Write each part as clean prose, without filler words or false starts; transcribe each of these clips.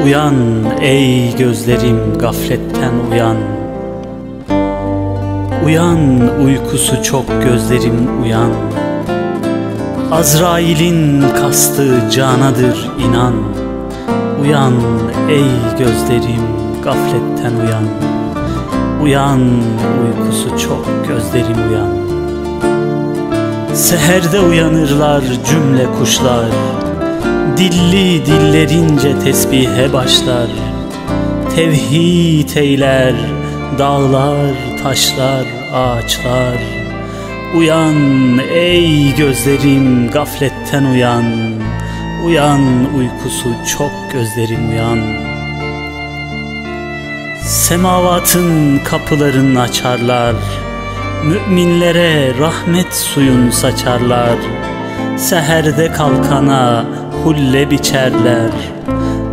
Uyan ey gözlerim, gafletten uyan. Uyan, uykusu çok gözlerim, uyan. Azrail'in kastı canadır, inan. Uyan ey gözlerim, gafletten uyan. Uyan, uykusu çok gözlerim, uyan. Seherde uyanırlar cümle kuşlar, dilli dillerince tesbihe başlar. Tevhid eyler dağlar, taşlar, ağaçlar. Uyan ey gözlerim, gafletten uyan. Uyan, uykusu çok gözlerim, uyan. Semavatın kapılarını açarlar, müminlere rahmet suyun saçarlar. Seherde kalkana hulle biçerler.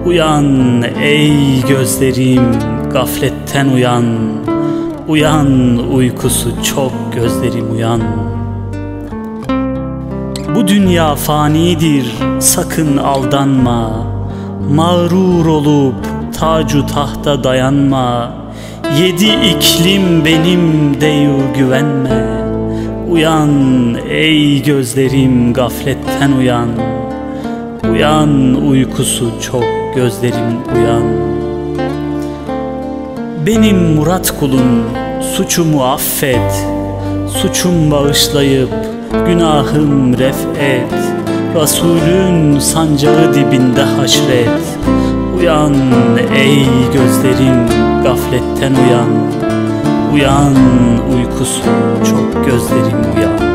Uyan ey gözlerim, gafletten uyan. Uyan, uykusu çok gözlerim, uyan. Bu dünya fanidir, sakın aldanma. Mağrur olup tacu tahta dayanma. 7 iklim benim deyu güvenme. Uyan ey gözlerim, gafletten uyan. Uyan, uykusu çok gözlerim, uyan. Benim Murat kulum, suçumu affet. Suçum bağışlayıp günahım ref'et. Resulün sancağı dibinde haşret. Uyan ey gözlerim, gafletten uyan. Uyan, uykusu çok gözlerim, uyan.